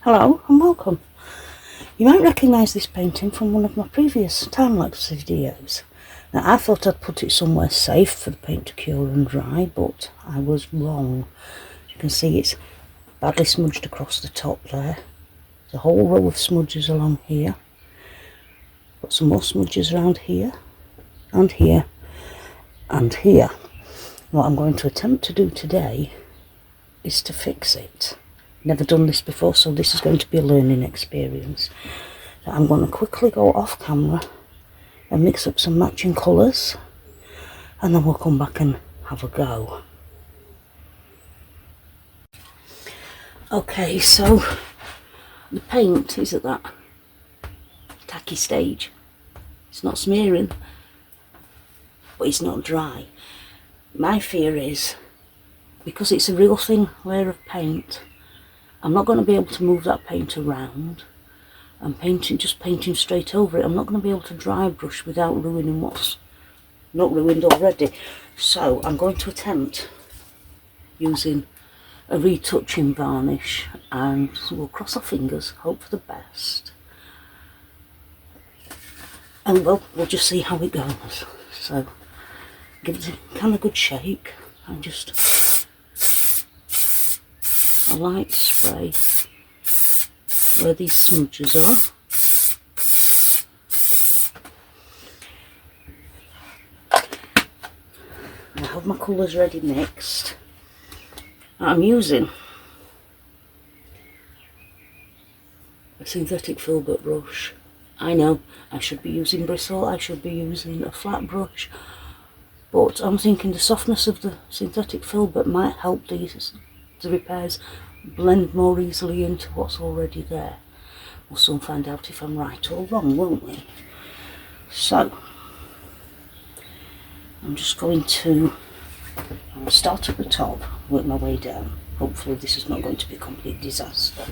Hello and welcome. You might recognise this painting from one of my previous time-lapse videos. Now I thought I'd put it somewhere safe for the paint to cure and dry, but I was wrong. You can see it's badly smudged across the top there. There's a whole row of smudges along here. Got some more smudges around here, and here, and here. What I'm going to attempt to do today is to fix it. Never done this before, so this is going to be a learning experience. So I'm going to quickly go off camera and mix up some matching colours, and then we'll come back and have a go. Okay, so the paint is at that tacky stage. It's not smearing, but it's not dry. My fear is, because it's a real thin layer of paint, I'm not going to be able to move that paint around and just painting straight over it. I'm not going to be able to dry brush without ruining what's not ruined already. So I'm going to attempt using a retouching varnish, and we'll cross our fingers, hope for the best, and we'll just see how it goes. So give it a kind of good shake and just a light spray where these smudges are. I have my colours ready mixed. I'm using a synthetic filbert brush. I know I should be using bristle, I should be using a flat brush, but I'm thinking the softness of the synthetic filbert might help the repairs blend more easily into what's already there. We'll soon find out if I'm right or wrong, won't we? So I'm just going to start at the top, work my way down. Hopefully this is not going to be a complete disaster.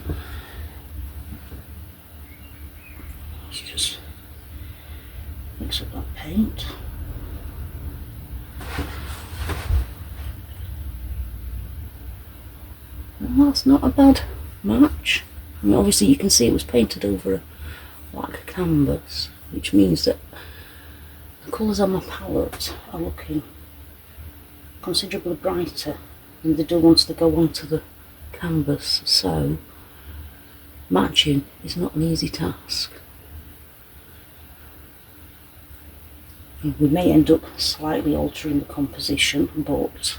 Let's just mix up that paint. Well, that's not a bad match. I mean, obviously you can see it was painted over a black canvas, which means that the colours on my palette are looking considerably brighter than they do once they go onto the canvas. So matching is not an easy task. We may end up slightly altering the composition, but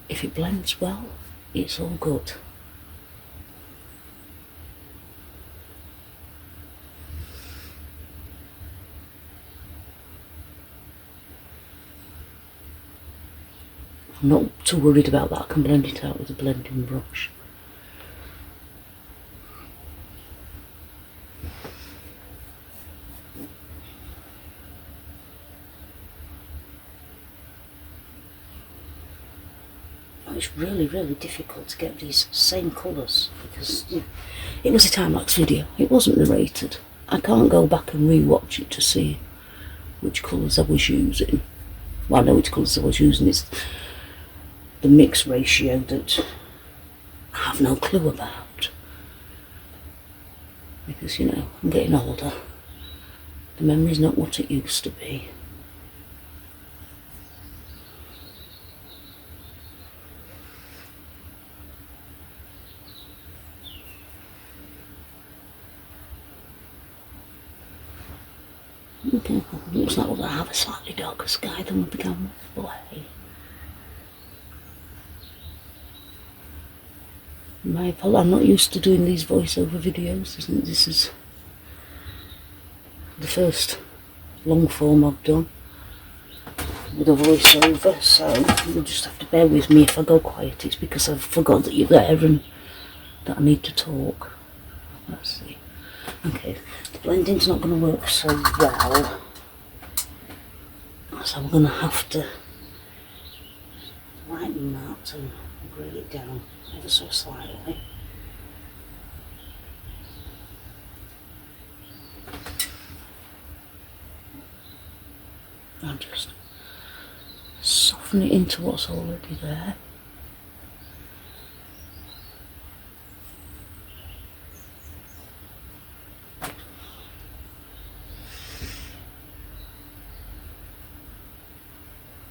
if it blends well, it's all good. I'm not too worried about that, I can blend it out with a blending brush. It's really difficult to get these same colours because it was a time-lapse video, it wasn't narrated. I can't go back and re-watch it to see which colours I was using. Well, I know which colours I was using, it's the mix ratio that I have no clue about. Because, you know, I'm getting older. The memory's not what it used to be. Okay, looks like we're going to have a slightly darker sky than we began with, but hey. My apologies, I'm not used to doing these voiceover videos. This is the first long form I've done with a voiceover, so you'll just have to bear with me if I go quiet. It's because I've forgot that you're there and that I need to talk. Let's see. Okay, the blending's not going to work so well, so we're going to have to lighten that and grey it down ever so slightly. And just soften it into what's already there.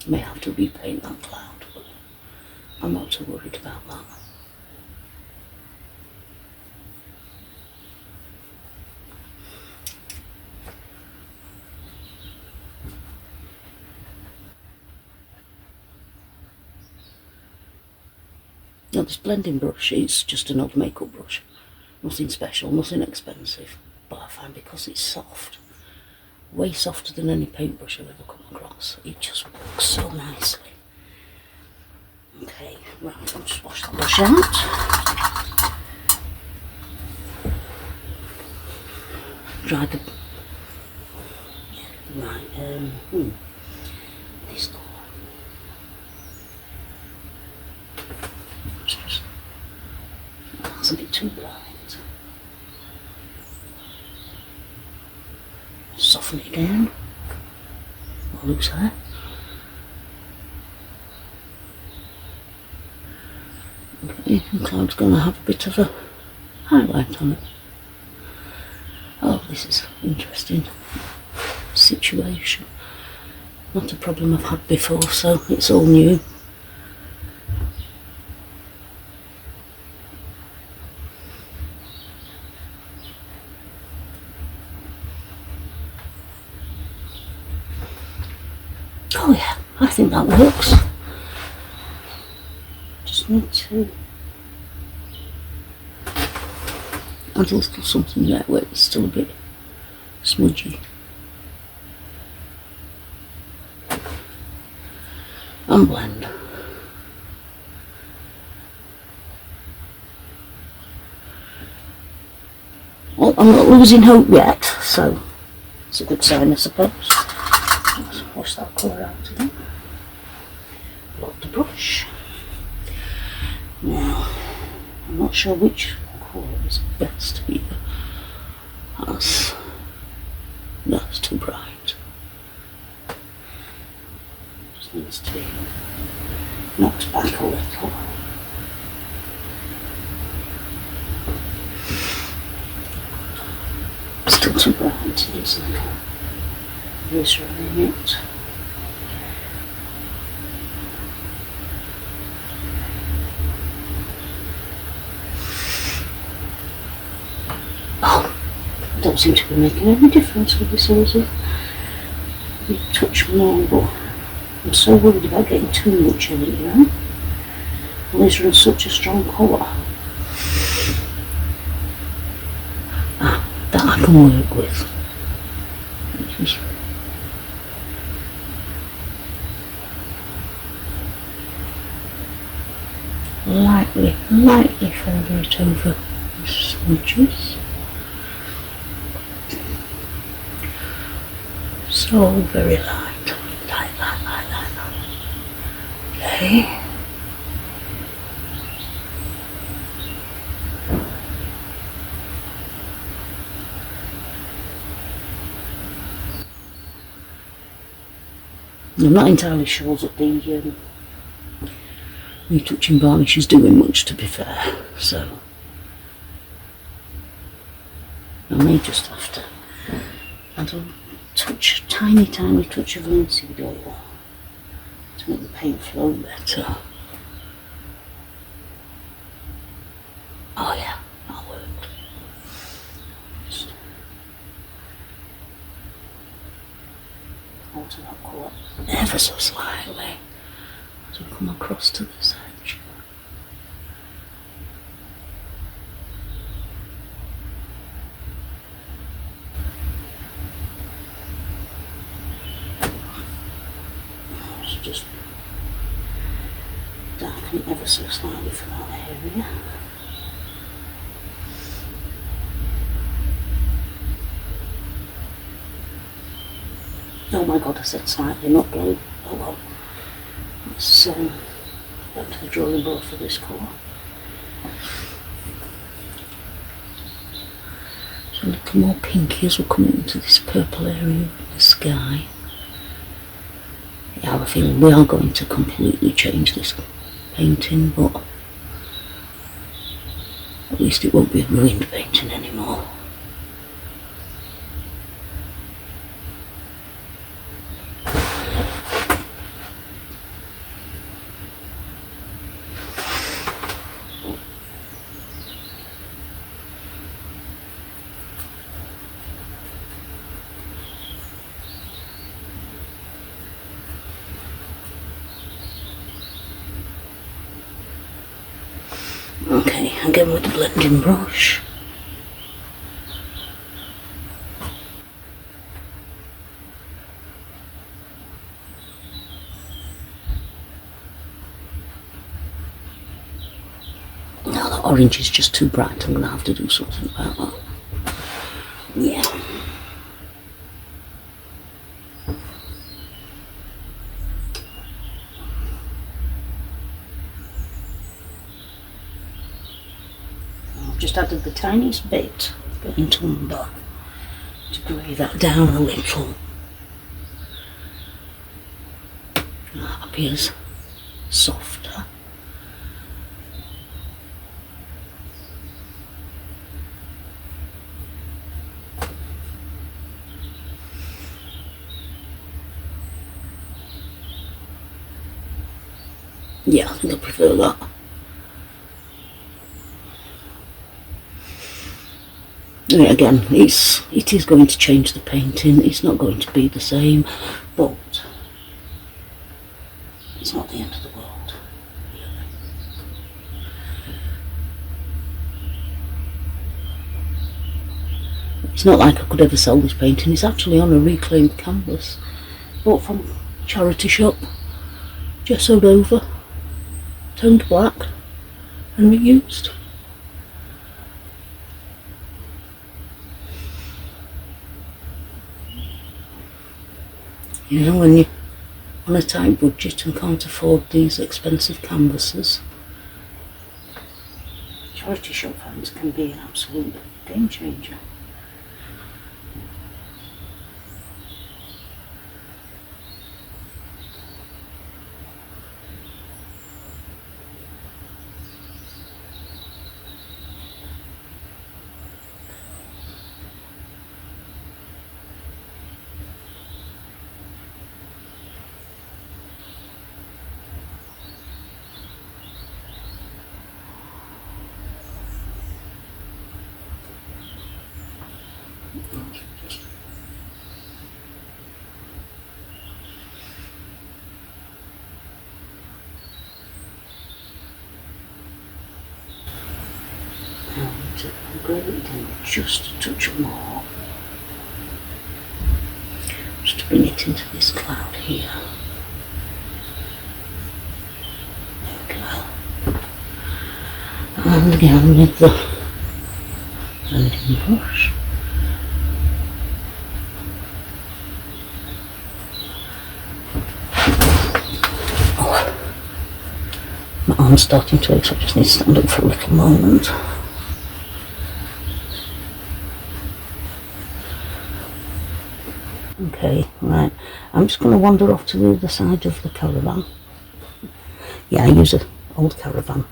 May have to repaint that cloud, but I'm not too worried about that. Now this blending brush is just an old makeup brush. Nothing special, nothing expensive. But I find because it's soft, way softer than any paintbrush I've ever come across, it just works so nicely. Okay, right, I'll just wash the brush out. Dry the... Yeah, right, this colour. That's a bit too bright. Soften it down. What looks there. Okay, the cloud's going to have a bit of a highlight on it. Oh, this is an interesting situation. Not a problem I've had before, so it's all new. Oh yeah, I think that works. Just need to add a little something there where it's still a bit smudgy. And blend. Well, I'm not losing hope yet, so it's a good sign, I suppose. Let's wash that colour out again. Load the brush. Now, I'm not sure which colour is best here. That's too bright. Just needs to be knocked back a little. Still too bright, needs a little eraser in it. Oh, don't seem to be making any difference with this laser. You touch more, but I'm so worried about getting too much in it, you know? Laser is such a strong colour. That I can work with. Just lightly feather it over the smudges. So very light. Okay. I'm not entirely sure that the retouching varnish is doing much, to be fair, so I may just have to add a tiny touch of linseed oil to make the paint flow better. Oh yeah, that worked. Just alter that colour ever so slightly as we come across to this edge. Just darken it ever so slightly for that area. Oh my god, I said slightly, not blue. Oh well. Let's back to the drawing board for this colour. So a little more pinky as we're coming into this purple area of the sky. Yeah, I have a feeling we are going to completely change this painting, but at least it won't be a ruined painting anymore. Okay, again with the blending brush. Now that orange is just too bright, I'm going to have to do something about that. Yeah. I've just added the tiniest bit of burnt umber to grey that down a little. That appears softer. Yeah, I think I prefer that. And again, it is going to change the painting. It's not going to be the same, but it's not the end of the world. It's not like I could ever sell this painting. It's actually on a reclaimed canvas, bought from a charity shop, gessoed over, toned black and reused. You know, when you're on a tight budget and can't afford these expensive canvases, charity shop finds can be an absolute game changer. And grade it in just a touch more, just to bring it into this cloud here. There we go. And again with the blending brush. My arm's starting to ache, so I just need to stand up for a little moment. Okay, right, I'm just going to wander off to the other side of the caravan. Yeah, I use an old Caravan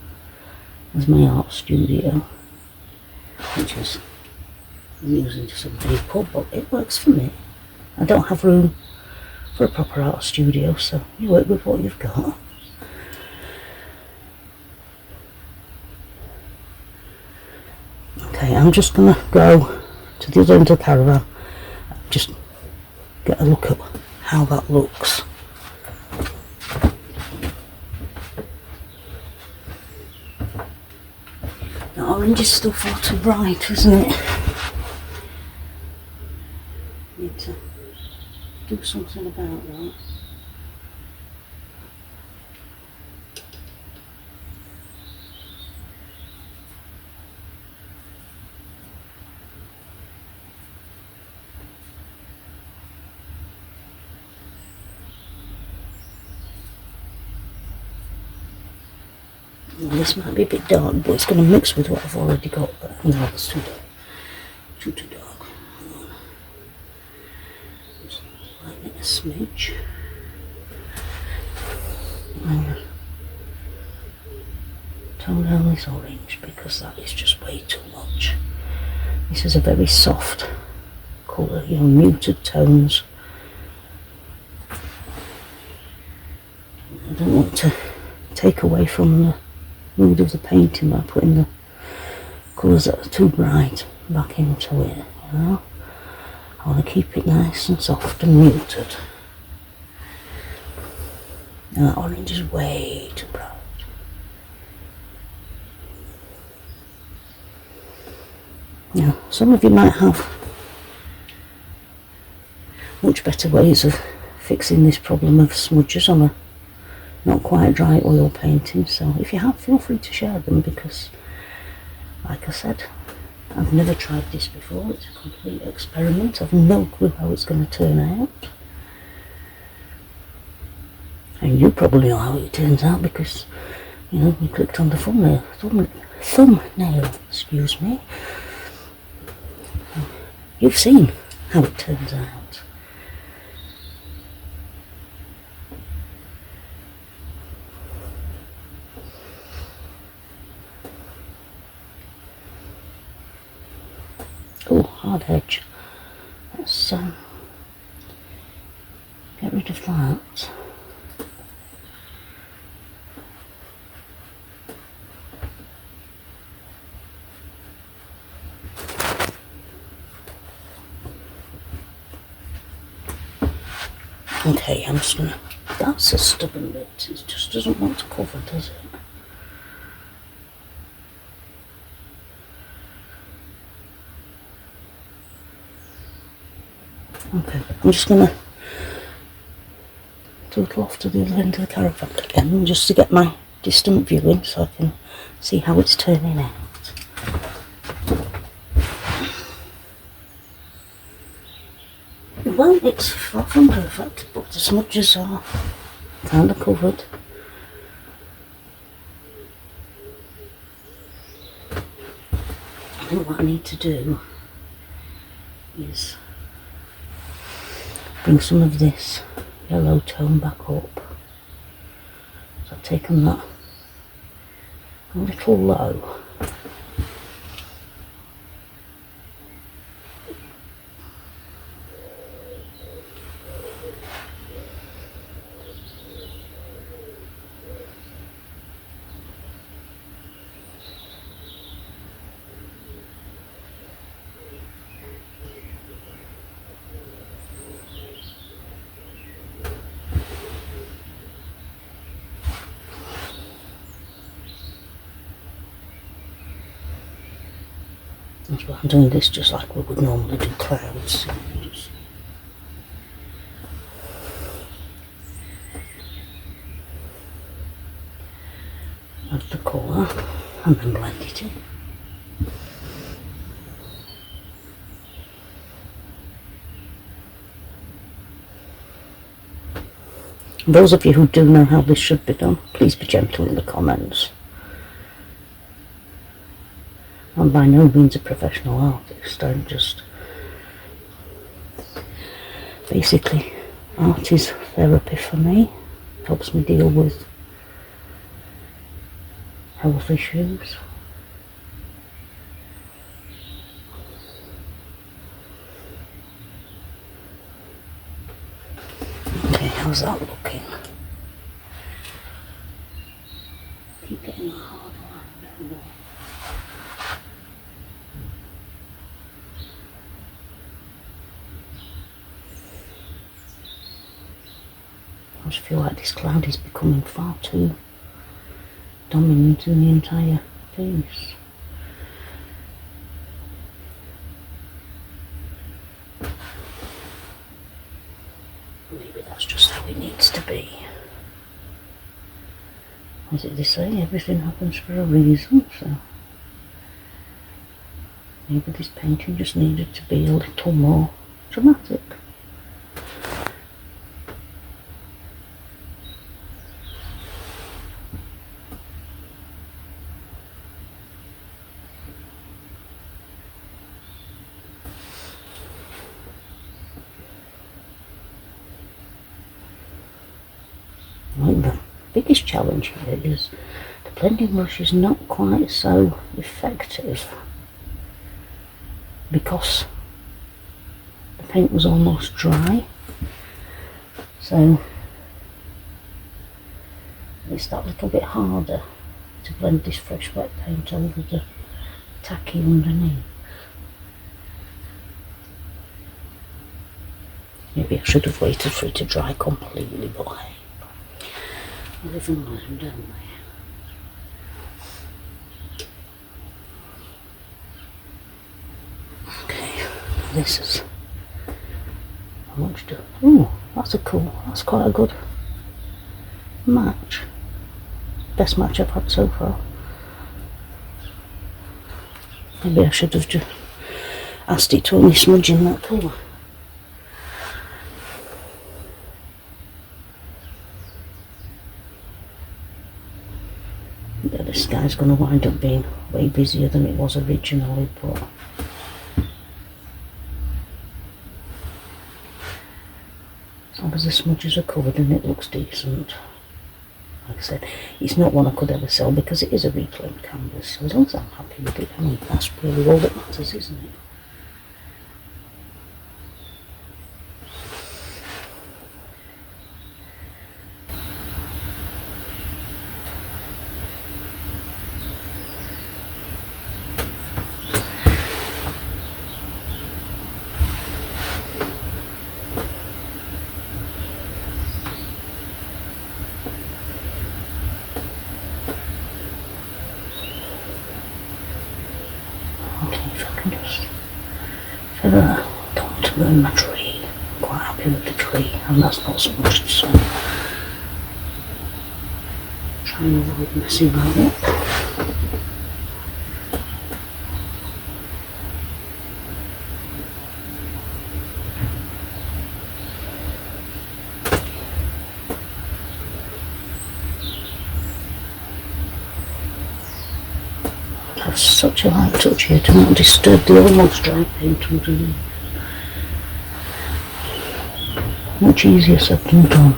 as my art studio, which is I'm using to some people, but it works for me. I don't have room for a proper art studio, so you work with what you've got. Okay, I'm just going to go to the other end of the caravan, just get a look at how that looks. The orange is still far too bright, isn't it? Need to do something about that. This might be a bit dark, but it's going to mix with what I've already got there. No, that's too dark. Too dark. Just lighten it a smidge. And tone down this orange because that is just way too much. This is a very soft colour, you know, muted tones. I don't want to take away from the mood of the painting by putting the colours that are too bright back into it, you know. I want to keep it nice and soft and muted. And that orange is way too bright. Now, some of you might have much better ways of fixing this problem of smudges on a not quite dry oil painting, so if you have, feel free to share them, because like I said, I've never tried this before. It's a complete experiment. I've no clue how it's going to turn out, and you probably know how it turns out because, you know, you clicked on the thumbnail, excuse me. You've seen how it turns out. Oh, hard edge. Let's get rid of that. Okay, I'm just gonna, that's a stubborn bit, it just doesn't want to cover, does it? Okay, I'm just gonna total off to the other end of the caravan again, just to get my distant viewing so I can see how it's turning out. Well, it's far from perfect, but the smudges are kind of covered. I think what I need to do is bring some of this yellow tone back up. So I've taken that a little low. That's why I'm doing this just like we would normally do clouds. Just add the colour and then blend it in. Those of you who do know how this should be done, please be gentle in the comments. I'm by no means a professional artist, I'm just basically, art is therapy for me, helps me deal with health issues. Okay, how's that looking? Keep getting a hard line down there. I just feel like this cloud is becoming far too dominant in the entire piece. Maybe that's just how it needs to be. As they say, everything happens for a reason, so maybe this painting just needed to be a little more dramatic. The biggest challenge here is the blending brush is not quite so effective because the paint was almost dry, so it's that little bit harder to blend this fresh wet paint over the tacky underneath. Maybe I should have waited for it to dry completely, but hey. Live and learn, don't we? this is much. Ooh, that's quite a good match. Best match I've had so far. Maybe I should have just asked it to only smudge in that colour. Yeah, this guy's going to wind up being way busier than it was originally, but as long as the smudges are covered and it looks decent. Like I said, it's not one I could ever sell because it is a reclaimed canvas, so as long as I'm happy with it, I mean, that's really all that matters, isn't it? Don't want to burn my tree. I'm quite happy with the tree, and that's not smudged, so try and avoid messing that up. Have such a light touch here to not disturb the almost dry paint underneath. Much easier said than done.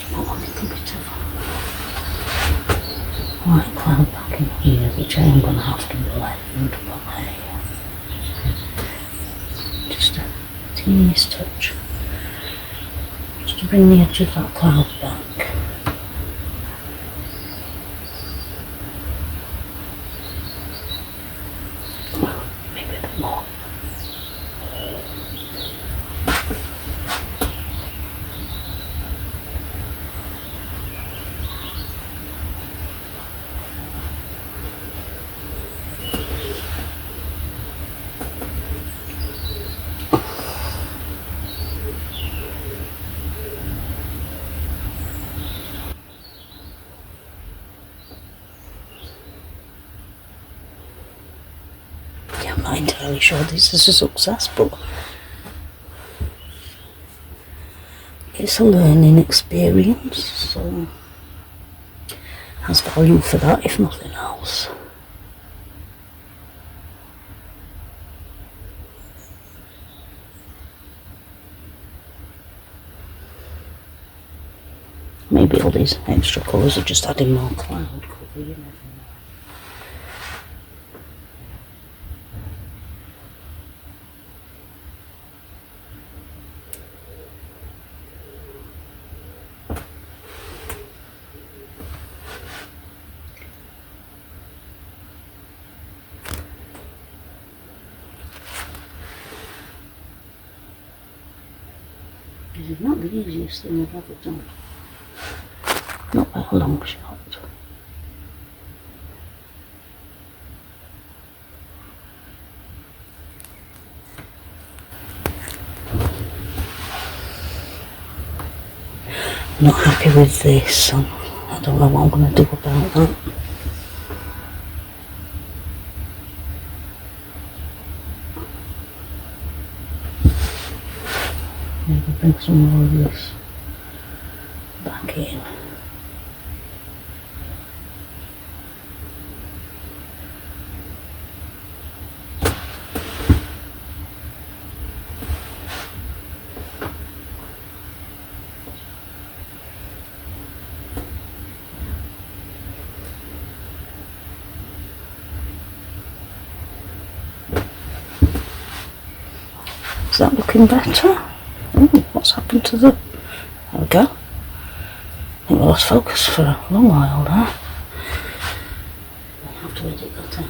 Put a little bit of white cloud back in here, which I am going to have to blend by just a teeniest touch, just to bring the edge of that cloud back. Well, maybe a bit more. I'm not entirely sure this is a success, but it's a learning experience, so has value for that if nothing else. Maybe all these extra colours are just adding more cloud cover, you never know. This is not the easiest thing I've ever done. Not by a long shot. I'm not happy with this. I don't know what I'm going to do about that. Maybe bring some more of this back in. Is that looking better? Ooh, what's happened to the... There we go. I think we lost focus for a long while there. I have to edit that out.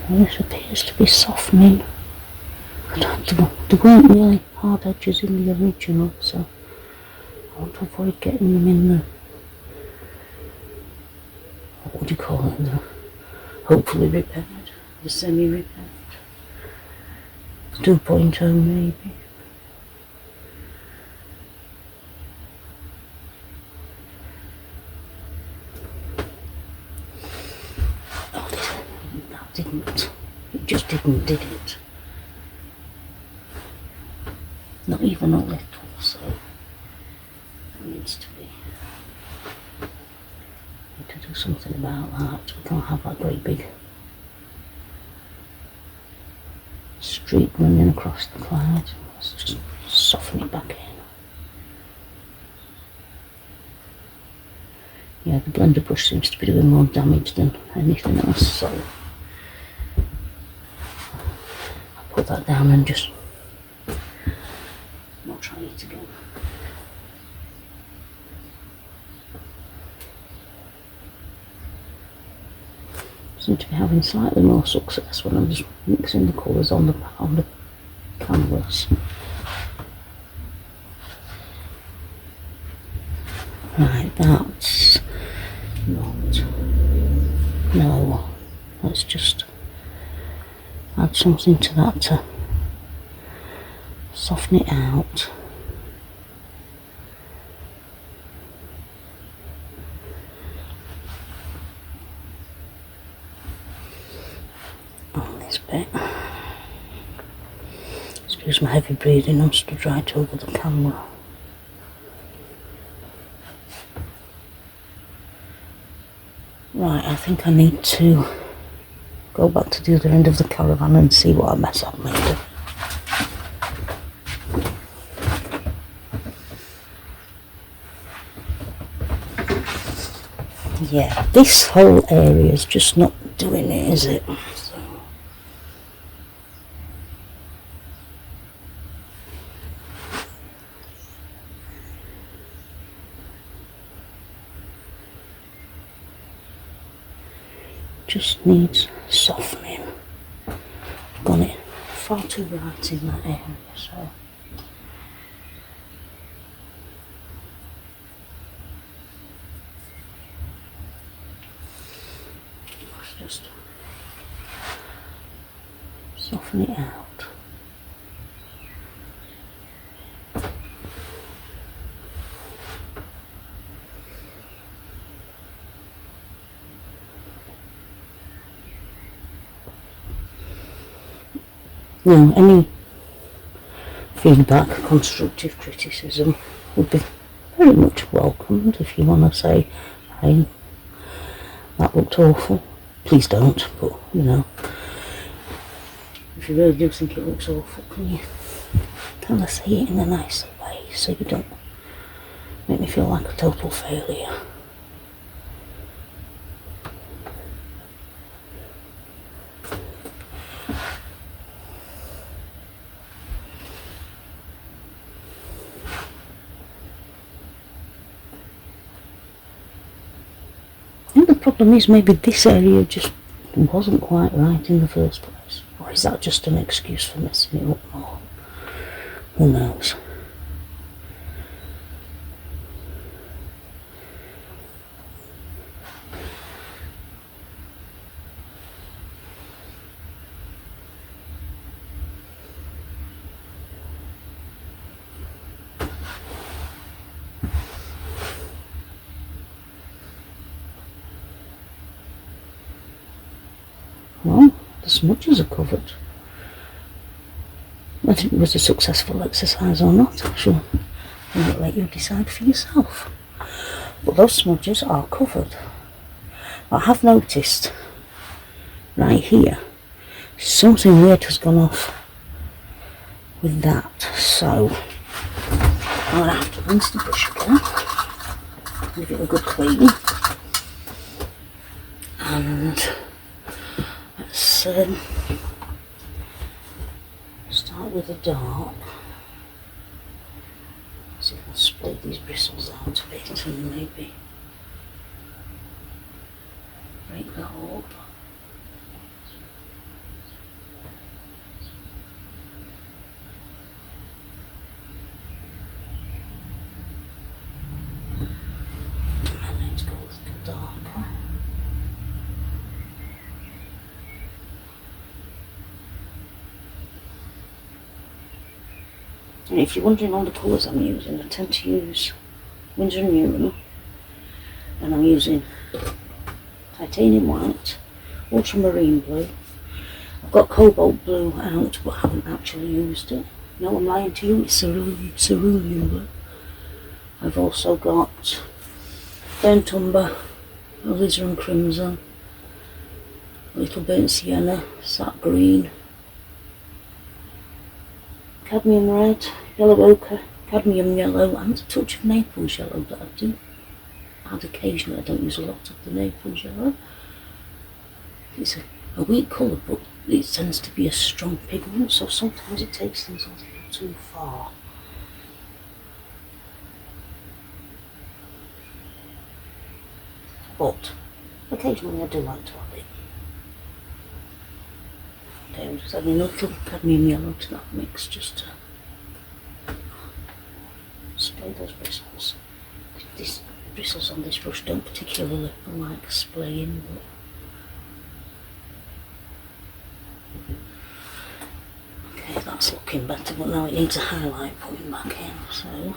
And this appears to be softening. There weren't really hard edges in the original, so I want to avoid getting them in the, what would you call it, the hopefully repaired, the semi-repaired, 2.0 maybe. Oh, that didn't, it just didn't, did it? Not even a little, so it needs to be. Need to do something about that. We can't have that great big streak running across the clouds. Let's just soften it back in. Yeah, the blender brush seems to be doing more damage than anything else, so I'll put that down and just not try it again. Seem to be having slightly more success when I'm just mixing the colours on the canvas. Right, that's not. No, let's just add something to that to soften it out. On this bit. Excuse my heavy breathing, I'm stood right over the camera. Right, I think I need to go back to the other end of the caravan and see what a mess I've made of it. Yeah, this whole area is just not doing it, is it? So. Just needs softening. I've got it far too bright in that area, so. Just soften it out. Now, any feedback, constructive criticism would be very much welcomed. If you want to say, hey, that looked awful, please don't, but you know, if you really do think it looks awful, can you kind of say it in a nicer way so you don't make me feel like a total failure. I think the problem is maybe this area just wasn't quite right in the first place. Or is that just an excuse for messing it up more? Who knows? Well, the smudges are covered. Whether it was a successful exercise or not, I shall let you decide for yourself. But those smudges are covered. I have noticed right here something weird has gone off with that, so I'm going to have to rinse the brush again, give it a good clean, and let's start with the dark. See if I can split these bristles out a bit and maybe break that up. And if you're wondering on the colours I'm using, I tend to use Winsor & Newton, and I'm using titanium white, ultramarine blue. I've got cobalt blue out, but haven't actually used it. No, I'm lying to you, it's cerulean blue. I've also got burnt umber, alizarin crimson, a little burnt sienna, sap green, cadmium red, yellow ochre, cadmium yellow, and a touch of Naples yellow that I do add occasionally. I don't use a lot of the Naples yellow. It's a weak colour, but it tends to be a strong pigment, so sometimes it takes things a little too far. But occasionally I do like to add it. Okay, I'm just adding a little cadmium yellow to that mix just to spray those bristles. These bristles on this brush don't particularly like spraying, but okay, that's looking better, but now it needs a highlight putting back in, so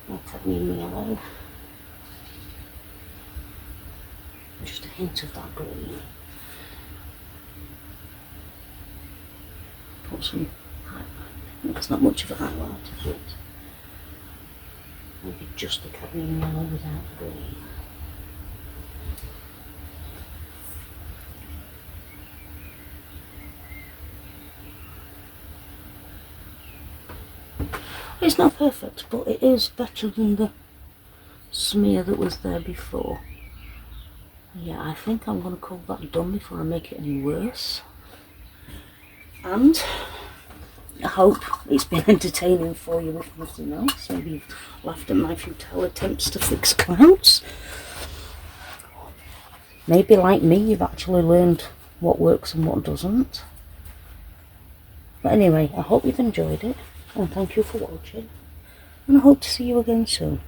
more cadmium yellow, just a hint of that green, put some highlight. That's not much of a highlight, is it? Maybe just the cadmium yellow without the green. It's not perfect, but it is better than the smear that was there before. Yeah, I think I'm going to call that done before I make it any worse. And I hope it's been entertaining for you, if nothing else. Maybe you've laughed at my futile attempts to fix clouds. Maybe like me, you've actually learned what works and what doesn't. But anyway, I hope you've enjoyed it, and thank you for watching, and I hope to see you again soon.